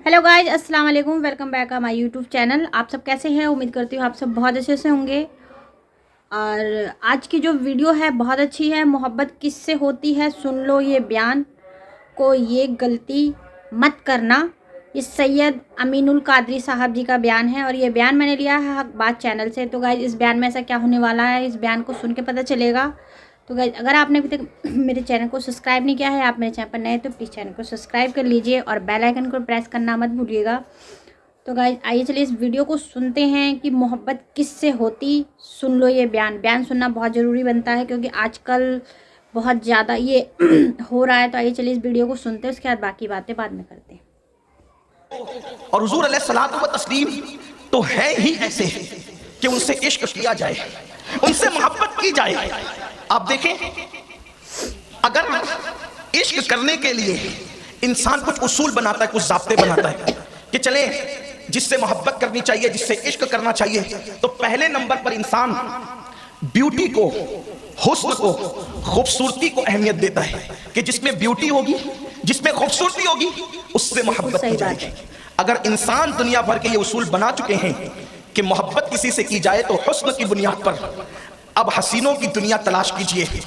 Hello guys, अस्सलाम वालेकुम। Welcome back my YouTube channel. आप सब कैसे हैं? उम्मीद करती हूँ आप सब बहुत अच्छे से होंगे। और आज की जो वीडियो है बहुत अच्छी है। मोहब्बत किससे होती है, सुन लो ये बयान, को ये गलती मत करना। ये सैयद अमीनुल कादरी साहब जी का बयान है और ये बयान मैंने लिया है हक बात चैनल से। तो गाइज इस बयान में ऐसा क्या होने वाला है, इस बयान को सुन के पता चलेगा। तो गाइज अगर आपने अभी तक मेरे चैनल को सब्सक्राइब नहीं किया है, आप मेरे चैनल पर नए तो प्लीज़ चैनल को सब्सक्राइब कर लीजिए और बेल आइकन को प्रेस करना मत भूलिएगा। तो गाइज आइए चलिए इस वीडियो को सुनते हैं कि मोहब्बत किससे होती। सुन लो ये बयान सुनना बहुत ज़रूरी बनता है क्योंकि आजकल बहुत ज़्यादा ये हो रहा है। तो आइए चलिए इस वीडियो को सुनते हैं, उसके बाद बाकी बातें बाद में करते हैं। और हुजूर अलैहिस्सलातु व तस्लीम तो है ही ऐसे कि उनसे इश्क किया जाए, उनसे मोहब्बत की जाए। आप देखें, अगर इश्क करने के लिए इंसान कुछ उसूल बनाता है, कुछ ज़ाब्ते बनाता है कि चले जिससे मोहब्बत करनी चाहिए, जिससे इश्क करना चाहिए, तो पहले नंबर पर इंसान ब्यूटी को, हुस्न को, खूबसूरती को अहमियत देता है कि जिसमें ब्यूटी होगी, जिसमें खूबसूरती होगी, उससे मोहब्बत की जाएगी। अगर इंसान दुनिया भर के ये उसूल बना चुके हैं कि मोहब्बत किसी से की जाए तो हुस्न की बुनियाद पर, अब हसीनों की दुनिया तलाश कीजिए,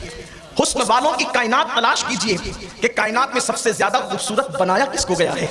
हुस्न वालों की कायनात तलाश कीजिए कि कायनात में सबसे ज्यादा खूबसूरत बनाया किसको गया है।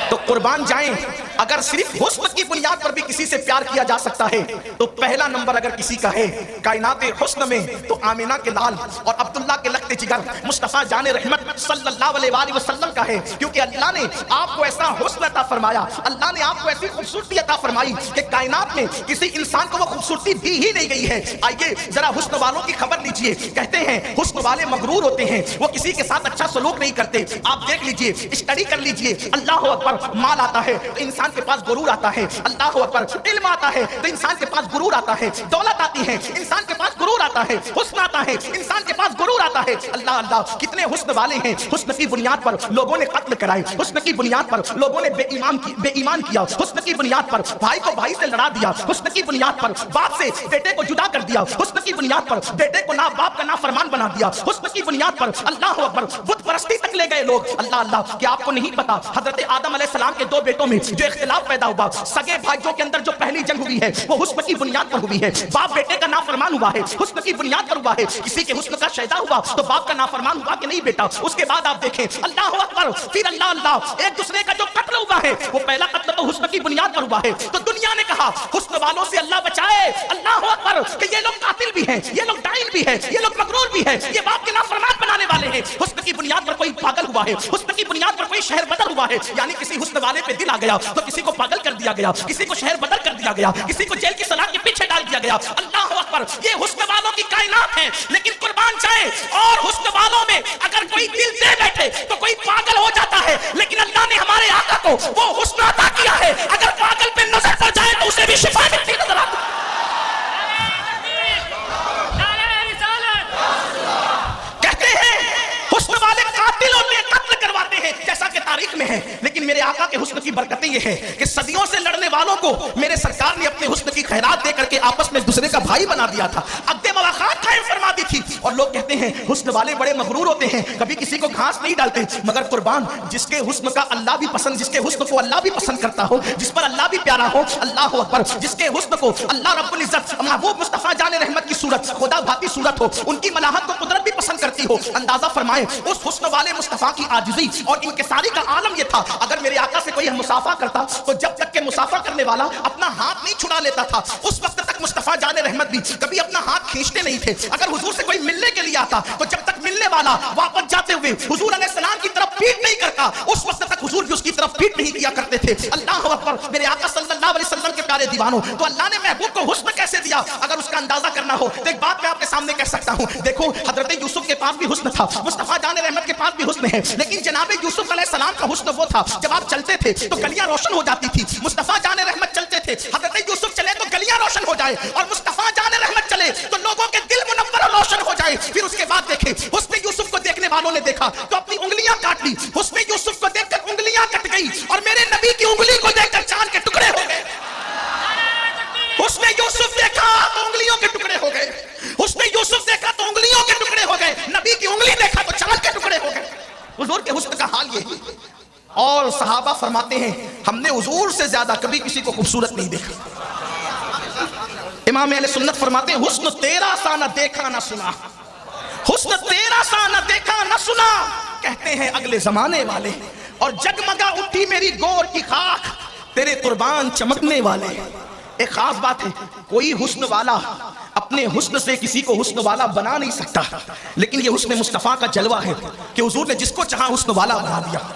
तो कुर्बान जाएं, अगर सिर्फ हुस्न की बुनियाद पर भी किसी से प्यार किया जा सकता है तो पहला नंबर अगर किसी का है कायनात हुस्न में तो आमिना के लाल और अब्दुल्ला के लखते जिगर मुस्तफा जाने रहमत सल्लल्लाहु अलैहि वसल्लम का है। क्योंकि अल्लाह ने आपको ऐसा हुस्न अता फरमाया, अल्लाह ने आपको ऐसी खूबसूरती अता फरमाई कि कायनात में किसी इंसान को वो खूबसूरती दी ही नहीं गई है। आइए जरा हुस्न वालों की खबर लीजिए। कहते हैं हुस्न वाले मगरूर होते हैं, वो किसी के साथ अच्छा सलूक नहीं करते। आप देख लीजिए, स्टडी कर लीजिए। अल्लाह अकबर, माल आता है तो इंसान के पास गुरूर आता है। अल्लाह अकबर, इल्म आता है तो इंसान के पास गुरूर आता है। दौलत आती है, इंसान के पास गुरूर आता है। हुस्न आता है, इंसान के पास गुरूर आता है। अल्लाह अल्लाह, कितने हुस्न वाले हैं। हुस्न की बुनियाद पर लोगों ने कत्ल कराए, हुस्न की बुनियाद पर लोगों ने बेईमान किया, हुस्न की बुनियाद पर भाई को भाई से लड़ा दिया, हुस्न की बुनियाद पर बाप से बेटे को जुदा कर दिया, हुस्न की बुनियाद पर बेटे को ना बाप का ना फरमान बना दिया, हुस्न की बुनियाद पर अल्लाह अकबर बुत परस्ती तक ले गए लोग। अल्लाह अल्लाह, क्या आपको नहीं पता हजरत आदम अलैहिस्सलाम के दो बेटों में जो इख्तिलाफ पैदा हुआ, सगे भाइयों के अंदर जो पहली जंग हुई है वो हुस्न की बुनियाद पर हुई है। बाप बेटे का नाफरमान हुआ है, हुस्न की बुनियाद पर हुआ है। किसी के हुस्न का शैदा हुआ तो बाप का नाफरमान हुआ कि नहीं बेटा। उसके बाद आप देखें, अल्लाह अकबर, फिर अल्लाह अल्लाह, एक दूसरे का जो कत्ल हुआ है वो पहला कत्ल तो हुस्न की बुनियाद पर हुआ है। तो दुनिया ने कहा हुस्न वालों से अल्लाह बचाए, अल्लाह अकबर, कि ये लोग कातिल भी हैं, ये लोग डाइन भी हैं, ये लोग मगरूर भी हैं, ये बाप के नाफरमान बनाने वाले हैं। हुस्न की बुनियाद पर कोई पागल हुआ है, हुस्न की बुनियाद पर कोई शहर बदल हुआ है। यानी किसी हुस्न वाले पे दिल आ गया तो किसी को पागल कर दिया गया, किसी को शहर बदल कर दिया गया, किसी को जेल की सलाख के पीछे डाल दिया गया। अल्लाह अकबर, ये हुस्न वालों की कायनात है। लेकिन कुर्बान जाए, और हुस्न वालों में अगर कोई दिल दे बैठे तो कोई पागल हो जाता है। लेकिन अल्लाह ने हमारे आका को वो हुस्न अता किया है, अगर पागल पे नजर पड़ जाए तो उसे भी शिफा मिलती नजर आती है। कहते हैं हुस्न वाले कातिल होते हैं, कत्ल करवाते हैं जैसा कि तारीख में है। लेकिन मेरे आका के हुस्न की बरकतें ये है कि सदियों से लड़ने वालों को मेरे सरकार ने अपने हुस्न की खैरात दे करके आपस में एक दूसरे का भाई बना दिया था, अक़्दे मुलाकात कायम फरमा दी थी। और लोग कहते हैं हुस्न वाले बड़े मगरूर होते हैं, कभी किसी को घास नहीं डालते। मगर कुर्बान, जिसके हुस्न का अल्लाह भी पसंद, जिसके हुस्न को अल्लाह भी पसंद करता हो, जिस पर अल्लाह भी प्यारा हो, अल्लाह अकबर, जिसके हुस्न को अल्लाह रब्बुल इज्जत महबूब मुस्तफा जाने रहमत की सूरत, खुदा भाती सूरत हो, उनकी मलाहत को कुदरत भी पसंद करती हो। अंदाजा फरमाए उस हुस्न वाले मुस्तफा की आजिज़ी और इनकिसारी का आलम यह था, अगर मेरे आका से कोई मुसाफा करता तो जब तक के मुसाफा करने वाला अपना हाथ नहीं छुड़ा लेता था उस वक्त तक मुस्तफा जाने रहमत भी कभी अपना हाथ खींचते नहीं थे। अगर हुजूर से कोई मिलने के लिए आता तो जब तक मिलने वाला वापस जाते हुए हुजूर अलैहिस्सलाम की तरफ पीठ नहीं करता उस वक्त तक हुजूर भी उसकी तरफ पीठ नहीं किया करते थे। अल्लाह अकबर, मेरे आका सल्लल्लाहु अलैहि वसल्लम के प्यारे दीवानों, तो अल्लाह ने महबूब को हुस्न कैसे दिया अगर उसका अंदाजा करना हो तो एक बात मैं आपके सामने कह सकता हूं। देखो, हजरत यूसुफ के पास भी हुस्न था, मुस्तफा जाने रहमत के पास भी हुस्न है, लेकिन जनाब यूसुफ अलैहिस्सलाम का हुस्न वो था जब आप चलते थे तो गलियां रोशन हो जाती थी। मुस्तफा जाने रहमत चलते थे, हजरत यूसुफ चले तो गलियां रोशन हो जाए, और मुस्तफा जाने रहमत चले तो लोगों के दिल मुनव्वर और रोशन हो जाए। फिर उसके बाद देखे, हुस्न यूसुफ को देखने वालों ने देखा तो अपनी उंगलियां काट ली, हुस्न यूसुफ को देखकर उंगलियां कट गई और मेरे नबी की उंगली को देखकर चांद के टुकड़े हो गए। हुस्न यूसुफ देखा तो उंगलियों के टुकड़े हो गए, हुस्न यूसुफ देखा तो उंगलियों के टुकड़े हो गए, नबी की उंगली देखा तो चांद के टुकड़े हो गए। हुजूर के हुस्न का हाल यही। اور صحابہ فرماتے ہیں ہم نے حضور سے زیادہ کبھی کسی کو خوبصورت نہیں دیکھا. امام اہل سنت فرماتے ہیں حسن تیرا سا نہ دیکھا نہ سنا, حسن تیرا سا نہ دیکھا نہ سنا, کہتے ہیں اگلے زمانے والے, اور جگمگا اٹھی میری گور کی خاک تیرے قربان چمکنے والے. ایک خاص بات ہے, کوئی حسن والا اپنے حسن سے کسی کو حسن والا بنا نہیں سکتا, لیکن یہ حسن مصطفیٰ کا جلوہ ہے کہ حضور نے جس کو چاہا حسن والا بنا دیا.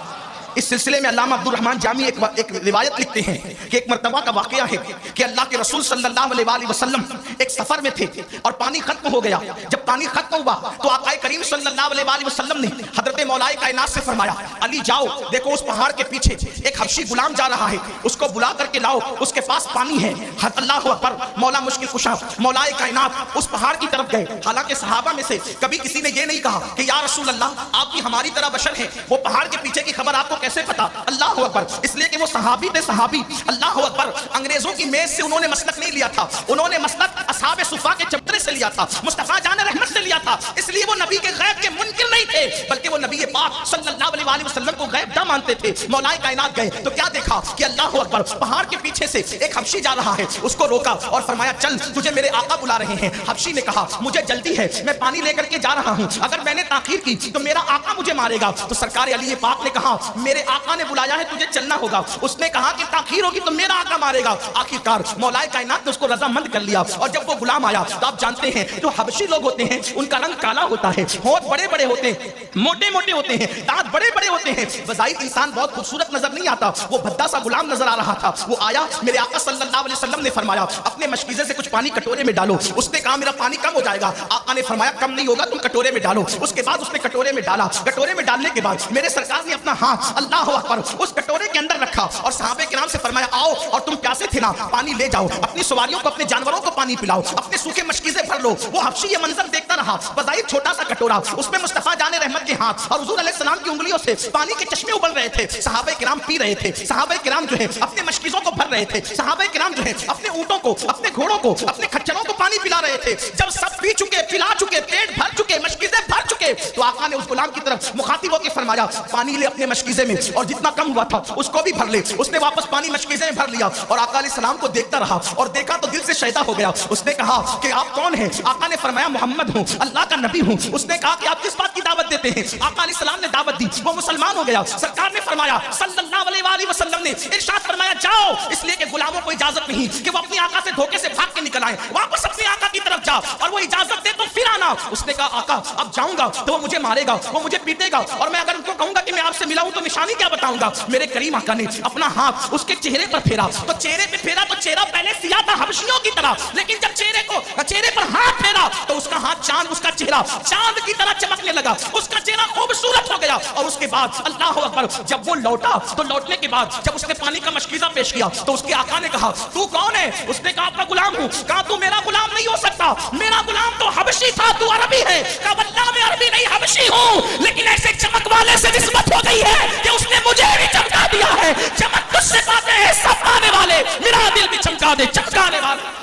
اس سلسلے میں علامہ عبدالرحمن جامی ایک روایت لکھتے ہیں کہ ایک مرتبہ کا واقعہ ہے کہ اللہ کے رسول صلی اللہ علیہ وآلہ وسلم ایک سفر میں تھے اور پانی ختم ہو گیا. جب پانی ختم ہوا تو آقا کریم صلی اللہ علیہ وآلہ وسلم نے حضرت مولا کائنات سے فرمایا علی جاؤ, دیکھو اس پہاڑ کے پیچھے ایک حبشی غلام جا رہا ہے, اس کو بلا کر کے لاؤ, اس کے پاس پانی ہے. اللہ اکبر, مولا مشکل کشا مولا کائنات اس پہاڑ کی طرف گئے. حالانکہ صحابہ میں سے کبھی کسی نے یہ نہیں کہا کہ یا رسول اللہ آپ بھی ہماری طرح بشر ہیں, وہ پہاڑ کے پیچھے کی خبر آپ کو کیسے پتا؟ اللہ اکبر, اس لیے کہ وہ صحابی تھے صحابی. اللہ اکبر, انگریزوں کی میز سے انہوں نے مسلک نہیں لیا تھا, انہوں نے مسلک اصحاب صفا کے چبوترے سے لیا تھا, مصطفیٰ جان رحمت سے لیا تھا. اس لیے وہ نبی کے غیب کے منکر نہیں تھے, بلکہ وہ نبی پاک صلی اللہ علیہ وآلہ وسلم کو غیب نہ مانتے تھے. مولا کائنات گئے تو کیا دیکھا کہ اللہ اکبر پہاڑ کے پیچھے سے ایک حبشی جا رہا ہے, اس کو روکا اور فرمایا چل تجھے میرے آقا بلا رہے ہیں. حبشی نے کہا مجھے جلدی ہے, میں پانی لے کر کے جا رہا ہوں, اگر میں نے تاخیر کی تو میرا آقا مجھے مارے گا. تو سرکار علی پاک نے کہا میرے آقا نے بلایا ہے تجھے چلنا ہوگا. اس نے کہا کہ تاخیر ہوگی تو میرا آقا مارے گا. آخرکار مولا کائنات نے اس کو رضامند کر لیا, اور جب وہ غلام آیا تو آپ جانتے ہیں جو حبشی لوگ ہوتے ہیں ان کا رنگ کالا ہوتا ہے, ہونٹ بڑے بڑے ہوتے ہیں, موٹے موٹے ہوتے ہیں, دانت بڑے بڑے ہوتے ہیں, بظاہر انسان بہت خوبصورت نظر نہیں آتا. وہ بھدا سا غلام نظر آ رہا تھا. وہ آیا, میرے آقا صلی اللہ علیہ وسلم نے فرمایا اپنے مشکیزے سے کچھ پانی کٹورے میں ڈالو. اس نے کہا میرا پانی کم ہو جائے گا. آقا نے فرمایا کم نہیں ہوگا, تم کٹورے میں ڈالو. اس کے بعد اس نے کٹورے میں ڈالا. کٹورے میں ڈالنے کے بعد میرے سرکار نے اپنا ہاتھ اللہ اکبر اس کٹورے کے اندر رکھا اور صحابہ کرام سے فرمایا آؤ, اور تم پیاسے تھے نا پانی لے جاؤ, اپنی سواریوں کو اپنے جانوروں کو پانی پلاؤ, اپنے سوکھے مشکیزے بھر لو. وہ حبشی یہ منظر دیکھتا رہا, بظاہر چھوٹا سا کٹورا, اس میں مصطفیٰ جان رحمت کے ہاتھ اور حضور علیہ السلام کی انگلیوں سے پانی کے چشمے ابل رہے تھے. صحابہ کرام پی رہے تھے, صحابہ کرام جو ہے اپنے مشکیزوں کو بھر رہے تھے, صحابہ کرام جو ہے اپنے اونٹوں کو, اپنے گھوڑوں کو, اپنے کھچروں کو پانی پلا رہے تھے. جب سب پی چکے, پلا چکے, پیٹ بھر چکے, مشکیزیں بھر چکے, تو آقا نے اس غلام کی طرف مخاطب ہو کے فرمایا پانی لے اپنے مشکیزے میں, اور جتنا کم ہوا تھا اس کو بھی بھر لے. اس نے واپس پانی مشکیزے میں بھر لیا اور آقا علیہ السلام کو دیکھتا رہا, اور دیکھا تو دل سے شیدا ہو گیا. اس نے کہا کہ آپ کون ہیں؟ آقا نے فرمایا محمد ہوں, اللہ کا نبی ہوں. اس نے کہا کہ آپ کس بات کی دعوت دیتے ہیں؟ آقا علیہ السلام نے دعوت دی, وہ مسلمان ہو گیا. سرکار نے فرمایا صلی اللہ علیہ وآلہ وسلم نے ارشاد فرمایا جاؤ, اس لیے کہ غلاموں کو اجازت نہیں کہ وہ اپنی آقا سے دھوکے سے بھاگ کے نکل آئے, واپس اپنی آقا کی طرف جا, اور وہ اجازت دے تو پھر آنا. اس نے کہا آقا اب جاؤں گا تو وہ مجھے مارے گا, وہ مجھے پیٹے گا, اور میں اگر ان کو کہوں گا کہ میں آپ سے ملا ہوں تو نشانی کیا بتاؤں گا؟ میرے کریم آقا نے اپنا ہاتھ اس کے چہرے پر پھیرا, تو چہرے پہ پھیرا تو چہرہ پہلے سیاہ تھا حبشیوں کی طرح, لیکن جب چہرے پر ہاتھ پھیرا تو اس کا ہاتھ چاند, اس کا چہرہ چاند کی طرح چمکنے لگا, اس کا چہرہ خوبصورت ہو گیا. اور اس کے بعد اللہ اکبر جب وہ لوٹا تو لوٹنے کے بعد جب اس نے پانی کا مشکیزہ پیش کیا تو اس کے آقا نے کہا تو کون ہے؟ اس نے کہا آپ کا غلام ہوں. کہا تو میرا غلام نہیں ہو سکتا, میرا غلام تو حبشی تھا, تو عربی ہے. کہا واللہ میں عربی نہیں حبشی ہوں, لیکن ایسے چمک والے سے نسبت ہو گئی ہے کہ اس نے مجھے بھی چمکا دیا ہے. چمک تجھ سے پاتے ہیں سب آنے والے, میرا دل بھی چمکا دے چمکانے والے.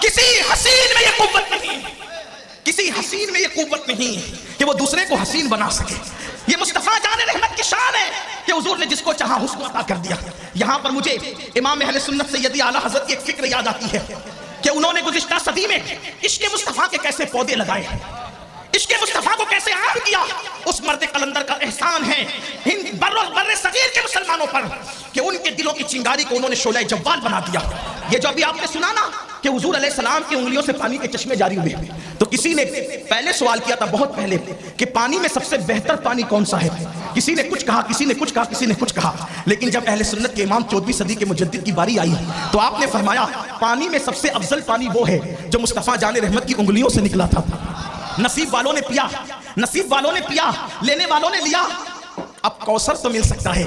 کسی حسین میں یہ قوت نہیں, کسی حسین میں یہ قوت نہیں کہ وہ دوسرے کو حسین بنا سکے. یہ مصطفیٰ جان رحمت کی شان ہے کہ حضور نے جس کو چاہا حسن عطا کر دیا. یہاں پر مجھے امام اہل سنت سیدی اعلیٰ حضرت کی ایک فکر یاد آتی ہے کہ انہوں نے گزشتہ صدی میں عشق مصطفیٰ کے کیسے پودے لگائے, عشق مصطفیٰ کو کیسے عام کیا. اس مرد قلندر کا احسان ہے ہند بر صغیر کے مسلمانوں پر کہ ان کے دلوں کی چنگاری کو انہوں نے شعلہ جوال بنا دیا. یہ جو ابھی آپ نے سنا نا کہ حضور علیہ السلام کی انگلیوں سے پانی کے چشمے جاری ہوئے, تو کسی نے پہلے سوال کیا تھا بہت پہلے کہ پانی میں سب سے بہتر پانی کون سا ہے. کسی نے کچھ کہا, کسی نے کچھ کہا, کسی نے کچھ کہا, لیکن جب اہل سنت کے امام 14ویں صدی کے مجدد کی باری آئی تو آپ نے فرمایا پانی میں سب سے افضل پانی وہ ہے جو مصطفیٰ جان رحمت کی انگلیوں سے نکلا تھا. نصیب والوں نے پیا, نصیب والوں نے پیا, لینے والوں نے لیا. اب کوثر تو مل سکتا ہے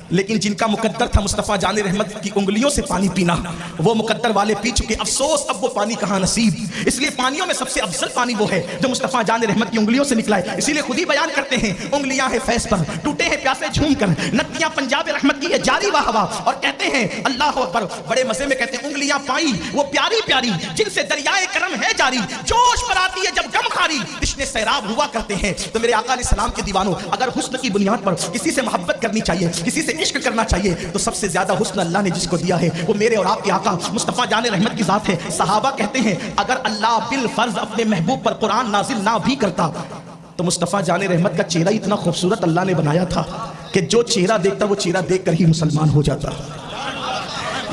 لیکن جن کا مقدر تھا مصطفیٰ جان رحمت کی انگلیوں سے پانی پینا، وہ مقدر والے پی چکے، افسوس اب وہ پانی کہاں نصیب۔ اس لیے پانیوں میں سب سے افضل پانی وہ ہے جو مصطفیٰ جان رحمت کی انگلیوں سے نکلا ہے۔ اسی لیے خود ہی بیان کرتے ہیں، انگلیاں ہیں فیض پر، ٹوٹے ہیں پیاسے جھوم کر، نتیاں پنجاب رحمت کی ہے جاری واہ واہ، اور کہتے ہیں اللہ اکبر، بڑے مزے میں کہتے ہیں انگلیاں پائی وہ پیاری پیاری جن سے دریائے کرم ہے جاری، جوش پر آتی ہے جب غم خاری، تشنے سیراب ہوا کرتے ہیں۔ تو میرے آقا علیہ السلام کے دیوانوں، اگر حسن کی بنیاد پر کسی سے محبت کرنی چاہیے، کسی سے عشق کرنا چاہیے، تو سب سے زیادہ حسن اللہ نے جس کو دیا ہے وہ میرے اور آپ کے آقا مصطفیٰ جان رحمت کی ذات ہے۔ صحابہ کہتے ہیں اگر اللہ بالفرض اپنے محبوب پر قرآن نازل نہ بھی کرتا تو مصطفیٰ جان رحمت کا چہرہ اتنا خوبصورت اللہ نے بنایا تھا کہ جو چہرہ دیکھتا وہ چہرہ دیکھ کر ہی مسلمان ہو جاتا۔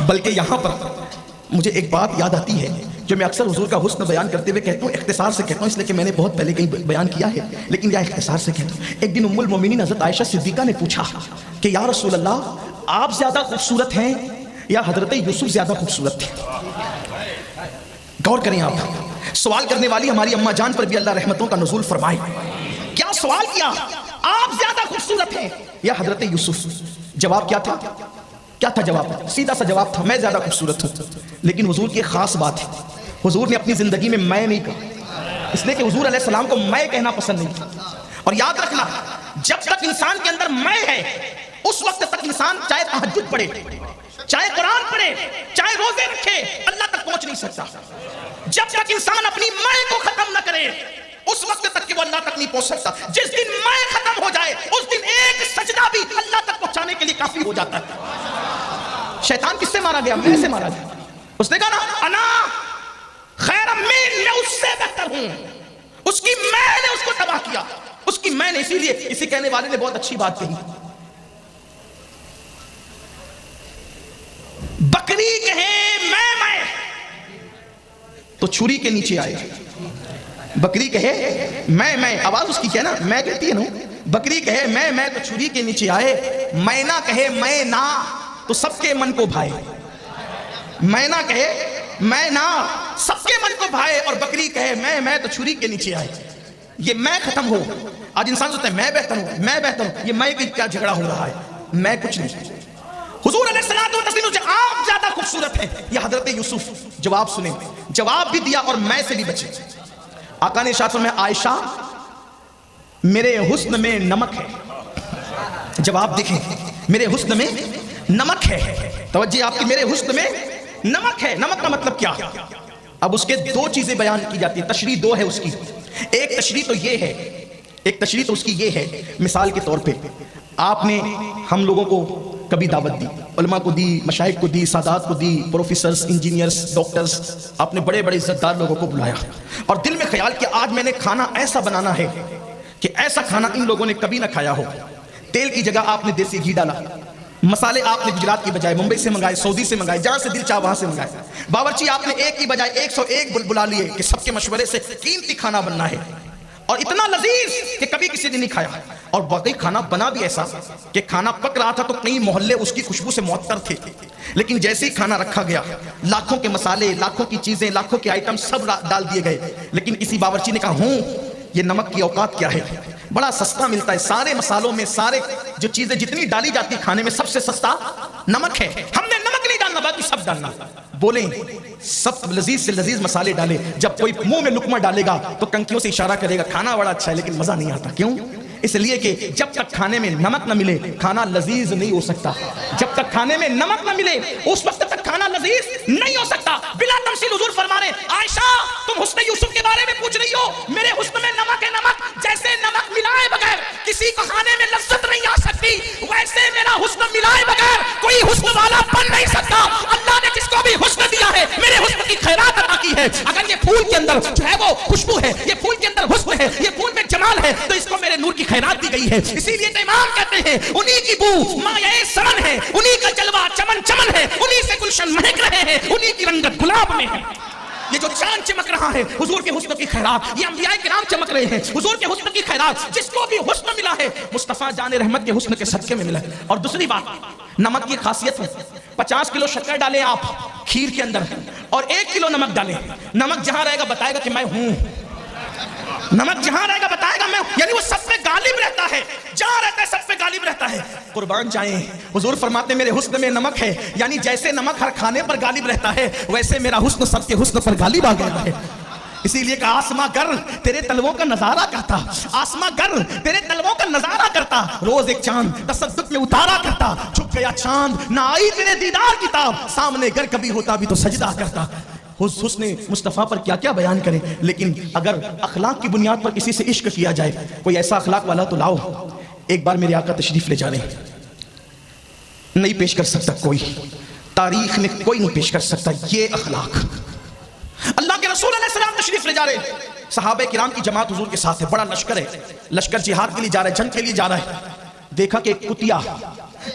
بلکہ یہاں پر مجھے ایک بات یاد آتی ہے جو میں اکثر حضور کا حسن بیان کرتے ہوئے کہتا ہوں، اختصار سے کہتا ہوں اس لیے کہ میں نے بہت پہلے کہیں بیان کیا ہے، لیکن یہ اختصار سے کہتا ہوں۔ ایک دن ام المومنین حضرت عائشہ صدیقہ نے پوچھا کہ یا رسول اللہ آپ زیادہ خوبصورت ہیں یا حضرت یوسف زیادہ خوبصورت تھے؟ غور کریں آپ، سوال کرنے والی ہماری اماں جان پر بھی اللہ رحمتوں کا نزول فرمائے۔ کیا سوال کیا؟ آپ زیادہ خوبصورت ہیں یا حضرت یوسف؟ جواب کیا تھا؟ کیا تھا جواب؟ سیدھا سا جواب تھا، میں زیادہ خوبصورت ہوں۔ لیکن حضور کی ایک خاص بات ہے، حضور نے اپنی زندگی میں میں نہیں کہا، اس لیے کہ حضور علیہ السلام کو میں کہنا پسند نہیں تھا۔ اور یاد رکھنا، جب تک انسان کے اندر میں ہے اس وقت تک انسان چاہے تہجد پڑھے، چاہے قرآن پڑھے، چاہے روزے رکھے، اللہ تک پہنچ نہیں سکتا۔ جب تک انسان اپنی میں کو ختم نہ کرے اس وقت تک کہ وہ اللہ تک نہیں پہنچ سکتا۔ جس دن میں ختم ہو جائے اس دن ایک سجدہ بھی اللہ تک پہنچانے کے لیے کافی ہو جاتا ہے۔ شیطان کس سے مارا گیا؟ میں سے مارا گیا۔ اس نے کہا نا انا خیر من، میں اس سے بہتر ہوں۔ اس کی میں نے اس کو تباہ کیا، اس کی میں نے۔ اسی لیے اسی کہنے والے نے بہت اچھی بات کہی، بکری کہے میں تو چھری کے نیچے آئے۔ بکری کہے میں، آواز اس کی کیا نا میں کہتی ہے نا، بکری کہے میں تو چھری کے نیچے آئے، مینا کہے میں نہ تو سب کے من کو بھائے۔ مینا کہے میں نہ سب کے من کو بھائے، اور بکری کہے میں تو چھری کے نیچے آئے۔ یہ میں ختم ہو۔ آج انسان سوچتا ہے میں بہتر ہوں، یہ میں کی کیا جھگڑا ہو رہا ہے؟ میں کچھ نہیں۔ حضور علیہ السلام و تسلیم سے آپ زیادہ خوبصورت ہیں یا حضرت یوسف؟ جواب سنیں، جواب بھی دیا اور میں سے بھی بچے۔ آقا نے ارشاد فرمایا عائشہ میرے حسن میں نمک ہے۔ جواب دیکھیں، میرے حسن میں نمک ہے۔ توجہ آپ کی، میرے حسن میں نمک ہے۔ نمک کا مطلب کیا؟ اب اس کے دو چیزیں بیان کی جاتی ہیں، تشریح دو ہے اس کی۔ ایک تشریح تو یہ ہے، ایک تشریح تو اس کی یہ ہے، مثال کے طور پہ آپ نے ہم لوگوں کو کبھی دعوت دی، علماء کو دی، مشائخ کو دی، سادات کو دی، پروفیسرز، انجینئرز، ڈاکٹرز، آپ نے بڑے بڑے عزتدار لوگوں کو بلایا اور دل میں خیال کہ آج میں نے کھانا ایسا بنانا ہے کہ ایسا کھانا ان لوگوں نے کبھی نہ کھایا ہو۔ تیل کی جگہ آپ نے دیسی گھی ڈالا، مسالے آپ نے گجرات کی بجائے ممبئی سے منگائے، سعودی سے منگائے، جہاں سے دل چاہ وہاں سے منگائے، باورچی آپ نے ایک کی بجائے 101 بلا لیے کہ سب کے مشورے سے قیمتی کھانا بننا ہے، اور اتنا لذیذ کہ کبھی کسی نے نہیں کھایا۔ اور واقعی کھانا بنا بھی ایسا کہ کھانا پک رہا تھا تو کئی محلے اس کی خوشبو سے معطر تھے، لیکن جیسے ہی کھانا رکھا گیا لاکھوں کے مسالے، لاکھوں کی چیزیں، لاکھوں کے آئٹم سب ڈال دیے گئے، لیکن اسی باورچی نے کہا ہوں یہ نمک کی اوقات کیا ہے، بڑا سستا ملتا ہے، سارے مسالوں میں، سارے جو چیزیں جتنی ڈالی جاتی کھانے میں سب سے سستا نمک ہے، ہم نے نمک نہیں ڈالنا باقی سب ڈالنا۔ بولیں سب لذیذ سے لذیذ مسالے ڈالے، جب کوئی منہ میں لقمہ ڈالے گا تو کنکیوں سے اشارہ کرے گا کھانا بڑا اچھا ہے، لیکن مزہ نہیں آتا۔ کیوں؟ اس لیے کہ جب تک کھانے میں نمک نہ ملے کھانا لذیذ نہیں ہو سکتا۔ جب تک کھانے میں نمک نہ ملے اس وقت تک کھانا لذیذ نہیں ہو سکتا۔ بلا تمثیل حضور فرما رہے ہیں عائشہ تم حسن یوسف کے بارے میں پوچھ رہی ہو، میرے حسن میں نمک ہے، نمک جیسے نمک ملائے بغیر کسی کو کھانے میں لذت نہیں آ سکتی، ویسے میرا حسن ملائے بغیر کوئی حسن والا بن نہیں سکتا۔ اللہ نے جس کو بھی حسن دیا ہے میرے حسن کی خیرات عطا کی ہے۔ اگر یہ پھول کے اندر جو ہے وہ خوشبو ہے، یہ پھول کے اندر حسن ہے، یہ پھول میں جمال ہے، تو اس کو میرے نور کی خیرات دی گئی ہے۔ اسی لیے تو امام کہتے ہیں انہی کی بو مایہ سمن ہے، انہی کا جلوہ چمن چمن ہے، انہی سے گلشن مہک رہے ہیں، انہی کی رنگت گلاب میں ہے۔ یہ جو چاند چمک رہا ہے حضور کے حسن کی خیرات، یہ انبیاء کرام چمک رہے ہیں حضور کے حسن کی خیرات۔ جس کو بھی حسن ملا ہے مصطفیٰ جان رحمت کے حسن کے صدقے میں ملا ہے۔ اور دوسری بات نمک کی خاصیت ہے، 50 کلو شکر ڈالیں آپ کھیر کے اندر اور 1 کلو نمک ڈالیں، نمک جہاں رہے گا بتائے گا کہ میں ہوں۔ नमक जहां रहेगा बताएगा मैं, यानी वो सब पे गालिब रहता है, जहां रहता है सब पे गालिब रहता है। कुर्बान जाएं, हुजूर फरमाते मेरे हुस्न में नमक है, यानी जैसे नमक हर खाने पर गालिब रहता है वैसे मेरा हुस्न सबके हुस्न पर गालिब आ गया है। इसीलिए कहा आसमां गर तेरे तलवों का नजारा करता, आसमां गर तेरे तलवों का नजारा करता, रोज एक चांद तसद्दुक में उतारा करता, छुप गया चांद ना आई तेरे दीदार किताब, सामने गर कभी होता भी तो सजदा करता। हुस्ने मुस्तफ़ा पर क्या क्या बयान करें, लेकिन अगर अखलाक की बुनियाद पर किसी से इश्क किया जाए, कोई ऐसा अखलाक वाला तो लाओ। एक बार मेरे आका तशरीफ ले जाने, नहीं पेश कर सकता कोई, तारीख में कोई नहीं पेश कर सकता ये अखलाक। अल्लाह के रसूल अलैहिस्सलाम तशरीफ ले जा रहे, सहाबे किराम की जमात हुजूर के साथ है, बड़ा लश्कर है, लश्कर जिहाद के लिए जा रहा है, जंग के लिए जा रहा है। देखा कि एक कुतिया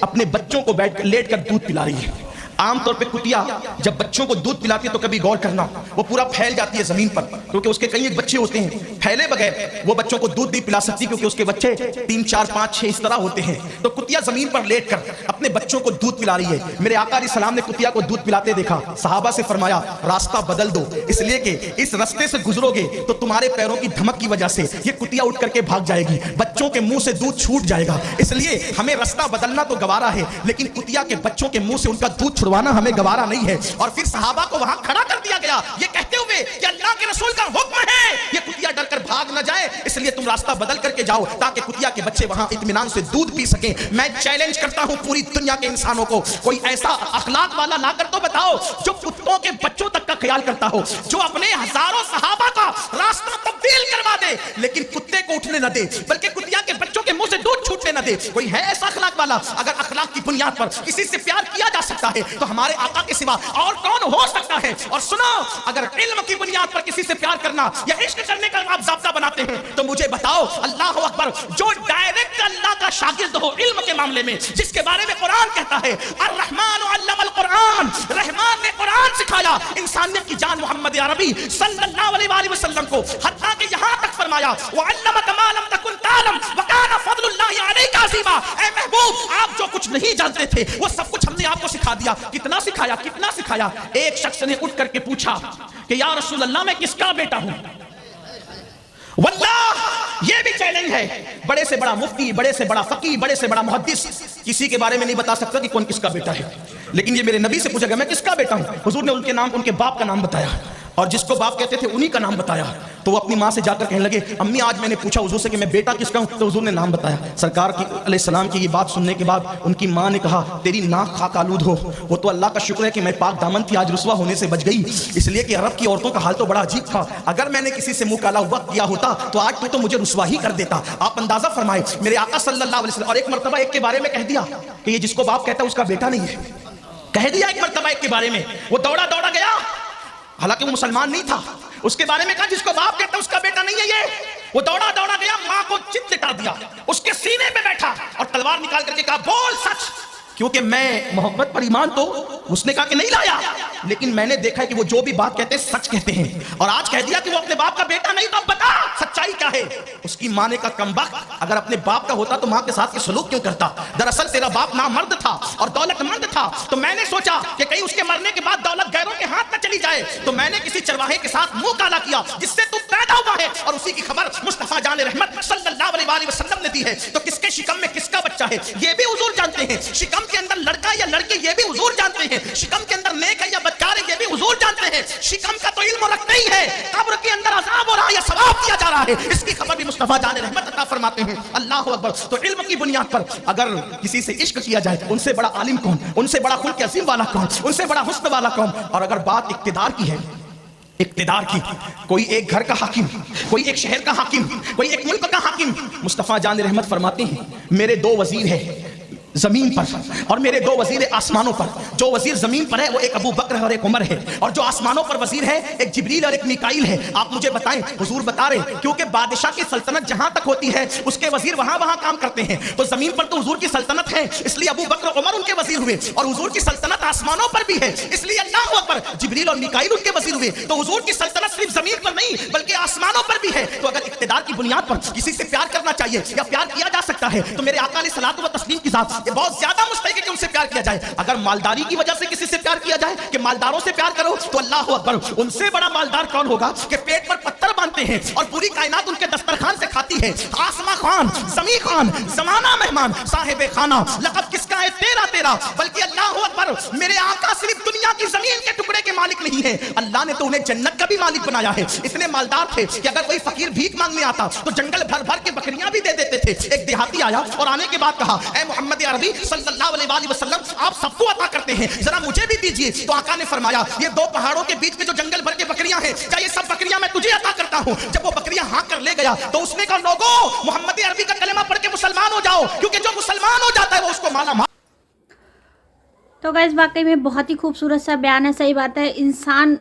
अपने बच्चों को लेट कर दूध पिला रही है। आमतौर पे कुतिया जब बच्चों को दूध पिलाती है तो कभी गौर करना, वो पूरा फैल जाती है जमीन पर, क्योंकि उसके कई एक बच्चे होते हैं, फैले बगैर वो बच्चों को दूध नहीं पिला सकती, क्योंकि उसके बच्चे 3, 4, 5, 6 इस तरह होते हैं। तो कुतिया जमीन पर लेट कर अपने बच्चों को दूध पिला रही है। मेरे आका अलैहि सलाम ने कुतिया को दूध पिलाते देखा, सहाबा से फरमाया रास्ता बदल दो, इसलिए कि इस रास्ते से गुजरोगे तो तुम्हारे पैरों की धमक की वजह से ये कुतिया उठ करके भाग जाएगी, बच्चों के मुंह से दूध छूट जाएगा, इसलिए हमें रास्ता बदलना तो गवारा है, लेकिन कुतिया के बच्चों के मुंह से उनका दूध छुड़वाना हमें गवारा नहीं है। और फिर सहाबा को वहां खड़ा कर दिया गया, ये कहते हुए कि अल्लाह के रसूल का हुक्म है ये कुतिया डरकर भाग न जाए, इसलिए तुम रास्ता बदल करके जाओ ताकि कुतिया के बच्चे वहां इत्मीनान से दूध पी सकें। मैं चैलेंज करता हूं पूरी दुनिया के इंसानों को, कोई ऐसा अखलाक वाला लाकर तो बताओ जो कुत्तों के बच्चों तक का ख्याल करता हो, जो अपने हजारों सहाबा का रास्ता तब्दील करवा दे लेकिन कुत्ते को उठने न दे, बल्कि कुतिया के बच्चों के मुंह से दूध छूटने न दे। कोई है ऐसा अखलाक वाला? अगर अखलाक की बुनियाद पर किसी से प्यार किया जा सकता है तो हमारे आका के सिवा और कौन हो सकता है? और सुनो, अगर इल्म की बुनियाद पर किसी से प्यार करना या इश्क करने का आप ज़ाब्ता बनाते हैं तो मुझे बताओ, अल्लाह अकबर, जो डायरेक्ट अल्लाह का शागिर्द हो इल्म के मामले में, जिसके बारे में कुरान कहता है अर्रहमान अल्लमल कुरान, रहमान ने कुरान सिखाया इंसानियत की जान मोहम्मद अरबी सल्लल्लाहु अलैहि वसल्लम को, हत्ता कि यहां तक फरमाया व अल्लमक मा लम तकुन तालम व काना फज़लुल्लाहि अलैका अज़ीमा। ऐ महबूब, आप जो कुछ नहीं जानते थे वो सब कुछ हमने आपको सिखा दिया। कितना सिखाया, कितना सिखाया? एक शख्स ने उठ करके पूछा कि या रसूल अल्लाह मैं किसका बेटा हूं? वल्लाह ये भी चैलेंज है, बड़े से बड़ा मुफ्ती, बड़े से बड़ा फकीह, बड़े से बड़ा मुहद्दिस किसी के बारे में नहीं बता सकता कि कौन किसका बेटा है, लेकिन ये मेरे नबी से पूछा गया मैं किसका बेटा हूं? हुजूर ने उनके नाम, उनके बाप का नाम बताया, और जिसको बाप कहते थे उन्हीं का नाम बताया। तो वो अपनी माँ से जाकर कहने लगे अम्मी आज मैंने पूछा हुजूर से कि मैं बेटा किसका हूँ, तो हुजूर ने नाम बताया। सरकार की अलैहिस्सलाम की ये बात सुनने के बाद उनकी माँ ने कहा तेरी नाक खाक आलूद हो, वो तो अल्लाह का शुक्र है कि मैं पाक दामन थी, आज रुसवा होने से बच गई, इसलिए कि अरब की औरतों का हाल तो बड़ा अजीब था, अगर मैंने किसी से मुंह काला वक्त किया होता तो आज तो मुझे रुसवा ही कर देता। आप अंदाजा फरमाए मेरे आका सल्लल्लाहु अलैहि वसल्लम, और एक मरतबा एक के बारे में कह दिया कि ये जिसको बाप कहता है उसका बेटा नहीं है, कह दिया एक मरतबा एक के बारे में, वो दौड़ा दौड़ा गया, हालांकि वो मुसलमान नहीं था, उसके बारे में कहा जिसको बाप कहता है उसका बेटा नहीं है ये, वो दौड़ा दौड़ा गया, मां को चित लिटा दिया, उसके सीने पे बैठा और तलवार निकाल करके कहा बोल सच, क्योंकि मैं मोहब्बत पर ईमान तो उसने कहा कि नहीं लाया, लेकिन मैंने देखा है कि वो जो भी बात कहते हैं सच कहते हैं, और आज कह दिया कि वो अपने बाप का बेटा नहीं, तो बता सच्चाई क्या है? उसकी माँ ने कहा कमबख्त, अगर अपने बाप का होता तो माँ के साथ ये सलूक क्यों करता? दरअसल तेरा बाप नामर्द था और दौलतमंद था, तो मैंने सोचा कि कहीं उसके मरने के बाद दौलत गैरों के हाथ न चली जाए, तो मैंने किसी चरवाहे के साथ मुंह काला किया जिससे तू पैदा हुआ है, और उसी की खबर मुस्तफा जान रहमत सल्लल्लाहु अलैहि वसल्लम ने दी है। तो किसके शिकम में किसका बच्चा है ये भी हुजूर जानते हैं, शिकम के अंदर लड़का या लड़की ये भी हुजूर जानते हैं, शिकम के अंदर नेक है या बदकार है ये भी हुजूर जानते हैं, शिकम का तो इल्म रखते ही है, कब्र के अंदर अज़ाब हो रहा है या सवाब दिया जा रहा है, इसकी खबर भी मुस्तफा जान रहमत अता फरमाते हैं। अल्लाहु अकबर। तो इल्म की बुनियाद पर अगर किसी से इश्क किया जाए, उनसे बड़ा आलिम कौन, उनसे बड़ा खुल्क अज़ीम वाला कौन, उनसे बड़ा हुस्न वाला कौन? और अगर बात इक्तिदार की है, इक्तिदार की, कोई एक घर का हाकिम, कोई एक शहर का हाकिम, कोई एक मुल्क का हाकिम, मुस्तफा जान रहमत फरमाते हैं मेरे दो वजीर हैं जमीन पर और मेरे दो वजीर आसमानों पर। जो वजीर जमीन पर है वो एक अबू बकर है और एक उमर है, और जो आसमानों पर वजीर है एक जिब्रील और एक मिकाईल है। आप मुझे बताएं, हुजूर बता रहे क्योंकि बादशाह की सल्तनत जहां तक होती है उसके वजीर वहां वहां काम करते हैं, तो जमीन पर तो हुजूर की सल्तनत है, इसलिए अबू बकर उमर उनके वजीर हुए, और हुजूर की सल्तनत आसमानों पर भी है, इसलिए अल्लाहु अकबर जिब्रील और मिकाईल उनके वजीर हुए। तो हुजूर की सल्तनत सिर्फ जमीन पर नहीं बल्कि आसमानों पर भी है। तो अगर इक्तिदार की बुनियाद पर किसी से प्यार करना चाहिए या प्यार किया जा सकता है, तो मेरे आका अलैहिस्सलातु व तस्लीम की जात ये बहुत ज्यादा मुस्तहिक है कि उनसे प्यार किया जाए। अगर मालदारी की वजह से किसी से प्यार किया जाए कि मालदारों से प्यार करो, तो अल्लाहु अकबर, उनसे बड़ा मालदार कौन होगा कि पेट पर पत्थर مانتے ہیں اور پوری کائنات ان کے دسترخوان سے کھاتی ہے. آسماں خان، زمین خان، زمانہ مہمان، صاحب خانہ، لقب کس کا ہے تیرا تیرا. بلکہ اللہ اکبر، میرے آقا صرف دنیا کی زمین کے ٹکڑے کے مالک نہیں ہے، اللہ نے تو انہیں جنت کا بھی مالک بنایا ہے. اتنے مالدار تھے کہ اگر کوئی فقیر بھیک مانگنے آتا تو جنگل بھر بھر کے بکریاں بھی دے دیتے تھے. ایک دیہاتی آیا اور آنے کے بعد کہا اے محمد عربی صلی اللہ علیہ وآلہ وسلم، آپ سب کو عطا کرتے ہیں، ذرا مجھے بھی دیجئے. تو آقا نے فرمایا یہ دو پہاڑوں کے بیچ میں جو جنگل بھر کے بکریاں ہیں، کیا یہ سب بکریاں میں تجھے عطا کرتا ہوں؟ جب وہ بکریاں ہانک کر لے گیا تو اس نے کہا لوگو محمد عربی کا کلمہ پڑھ کے مسلمان ہو جاؤ، کیونکہ جو مسلمان ہو جاتا ہے وہ اس کو مالا مال. تو گائز واقعی میں بہت ہی خوبصورت سا بیان ہے. صحیح بات ہے، انسان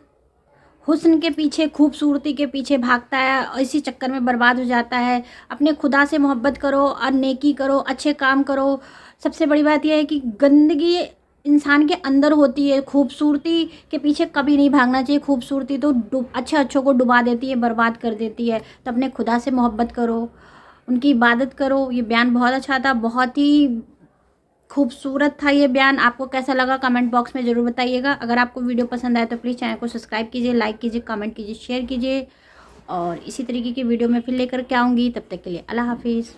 حسن کے پیچھے، خوبصورتی کے پیچھے بھاگتا ہے اور اسی چکر میں برباد ہو جاتا ہے. اپنے خدا سے محبت کرو اور نیکی کرو، اچھے کام کرو. سب سے بڑی بات یہ ہے کہ گندگی انسان کے اندر ہوتی ہے، خوبصورتی کے پیچھے کبھی نہیں بھاگنا چاہیے. خوبصورتی تو اچھوں کو ڈبا دیتی ہے، برباد کر دیتی ہے. تو اپنے خدا سے محبت کرو، ان کی عبادت کرو. یہ بیان بہت اچھا تھا، بہت ہی خوبصورت تھا یہ بیان. آپ کو کیسا لگا کمنٹ باکس میں ضرور بتائیے گا. اگر آپ کو ویڈیو پسند آئے تو پلیز چینل کو سبسکرائب کیجیے، لائک کیجیے، کمنٹ کیجیے، شیئر کیجیے. اور اسی طریقے کی ویڈیو میں پھر لے کر کے آؤں گی. تب تک کے لیے اللہ حافظ.